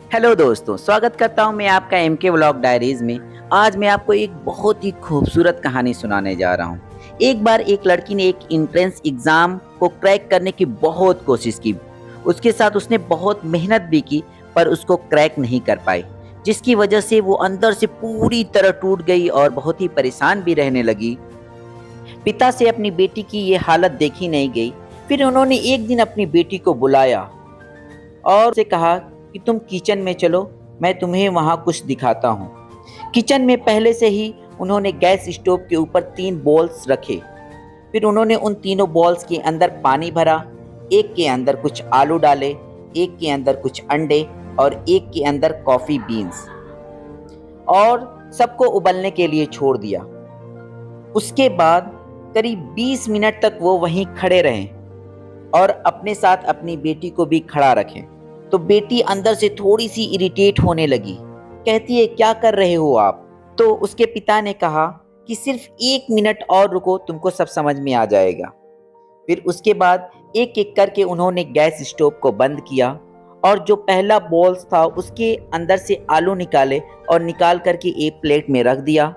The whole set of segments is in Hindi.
हेलो दोस्तों, स्वागत करता हूं मैं आपका एम के व्लॉग डायरीज में। आज मैं आपको एक बहुत ही खूबसूरत कहानी सुनाने जा रहा हूं। एक बार एक लड़की ने एक एंट्रेंस एग्ज़ाम को क्रैक करने की बहुत कोशिश की। उसके साथ उसने बहुत मेहनत भी की, पर उसको क्रैक नहीं कर पाई, जिसकी वजह से वो अंदर से पूरी तरह टूट गई और बहुत ही परेशान भी रहने लगी। पिता से अपनी बेटी की ये हालत देखी नहीं गई। फिर उन्होंने एक दिन अपनी बेटी को बुलाया और उसे कहा कि तुम किचन में चलो, मैं तुम्हें वहाँ कुछ दिखाता हूँ। किचन में पहले से ही उन्होंने गैस स्टोव के ऊपर 3 बॉल्स रखे। फिर उन्होंने उन तीनों बॉल्स के अंदर पानी भरा, एक के अंदर कुछ आलू डाले, एक के अंदर कुछ अंडे और एक के अंदर कॉफ़ी बीन्स, और सबको उबलने के लिए छोड़ दिया। उसके बाद करीब 20 मिनट तक वो वहीं खड़े रहे और अपने साथ अपनी बेटी को भी खड़ा रखें। तो बेटी अंदर से थोड़ी सी इरिटेट होने लगी। कहती है, क्या कर रहे हो आप? तो उसके पिता ने कहा कि सिर्फ 1 मिनट और रुको, तुमको सब समझ में आ जाएगा। फिर उसके बाद एक एक करके उन्होंने गैस स्टोव को बंद किया और जो पहला बॉल्स था उसके अंदर से आलू निकाले और निकाल करके एक प्लेट में रख दिया।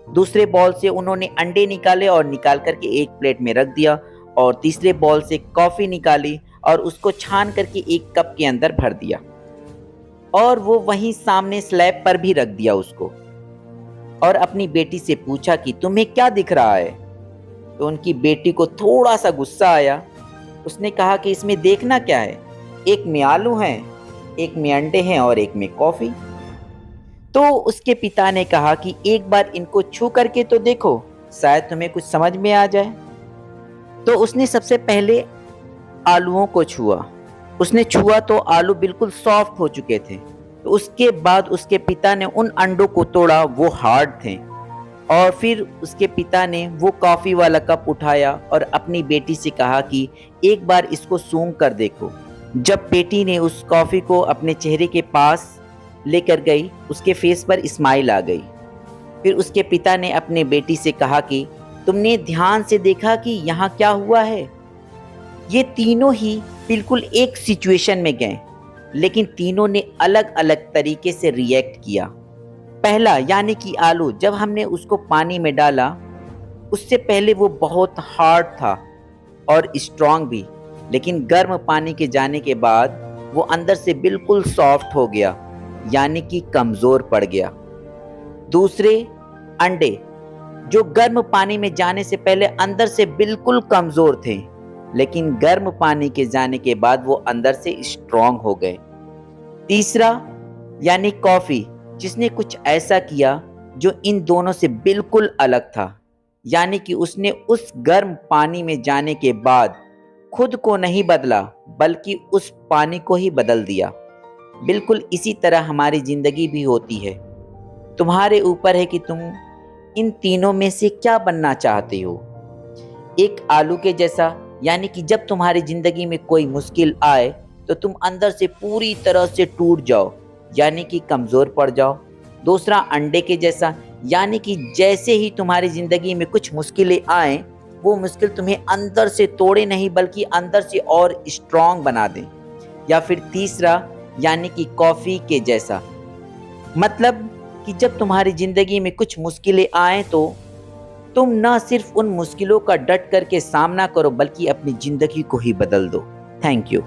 दूसरे बॉल से उन्होंने अंडे निकाले और निकाल करके एक प्लेट में रख दिया, और तीसरे बॉल से कॉफ़ी निकाली और उसको छान करके एक कप के अंदर भर दिया, और वो वहीं सामने स्लैब पर भी रख दिया उसको। और अपनी बेटी से पूछा कि तुम्हें क्या दिख रहा है? तो उनकी बेटी को थोड़ा सा गुस्सा आया। उसने कहा कि इसमें देखना क्या है, एक में आलू हैं, एक में अंडे हैं और एक में कॉफ़ी। तो उसके पिता ने कहा कि एक बार इनको छू करके तो देखो, शायद तुम्हें कुछ समझ में आ जाए। तो उसने सबसे पहले आलूओं को छुआ। उसने छुआ तो आलू बिल्कुल सॉफ्ट हो चुके थे। तो उसके बाद उसके पिता ने उन अंडों को तोड़ा, वो हार्ड थे। और फिर उसके पिता ने वो कॉफ़ी वाला कप उठाया और अपनी बेटी से कहा कि एक बार इसको सूंघ कर देखो। जब बेटी ने उस कॉफ़ी को अपने चेहरे के पास लेकर गई, उसके फेस पर स्माइल आ गई। फिर उसके पिता ने अपने बेटी से कहा कि तुमने ध्यान से देखा कि यहाँ क्या हुआ है? ये तीनों ही बिल्कुल एक सिचुएशन में गए, लेकिन तीनों ने अलग अलग तरीके से रिएक्ट किया। पहला यानी कि आलू, जब हमने उसको पानी में डाला, उससे पहले वो बहुत हार्ड था और स्ट्रांग भी, लेकिन गर्म पानी के जाने के बाद वो अंदर से बिल्कुल सॉफ्ट हो गया, यानी कि कमज़ोर पड़ गया। दूसरे अंडे, जो गर्म पानी में जाने से पहले अंदर से बिल्कुल कमज़ोर थे, लेकिन गर्म पानी के जाने के बाद वो अंदर से स्ट्रांग हो गए। तीसरा यानी कॉफ़ी, जिसने कुछ ऐसा किया जो इन दोनों से बिल्कुल अलग था, यानी कि उसने उस गर्म पानी में जाने के बाद खुद को नहीं बदला, बल्कि उस पानी को ही बदल दिया। बिल्कुल इसी तरह हमारी ज़िंदगी भी होती है। तुम्हारे ऊपर है कि तुम इन तीनों में से क्या बनना चाहते हो। एक आलू के जैसा, यानी कि जब तुम्हारी ज़िंदगी में कोई मुश्किल आए तो तुम अंदर से पूरी तरह से टूट जाओ, यानी कि कमज़ोर पड़ जाओ। दूसरा अंडे के जैसा, यानी कि जैसे ही तुम्हारी ज़िंदगी में कुछ मुश्किलें आएँ, वो मुश्किल तुम्हें अंदर से तोड़े नहीं, बल्कि अंदर से और स्ट्रॉन्ग बना दें। या फिर तीसरा यानी कि कॉफ़ी के जैसा, मतलब कि जब तुम्हारी ज़िंदगी में कुछ मुश्किलें आएँ तो तुम ना सिर्फ उन मुश्किलों का डट करके सामना करो, बल्कि अपनी ज़िंदगी को ही बदल दो। Thank you.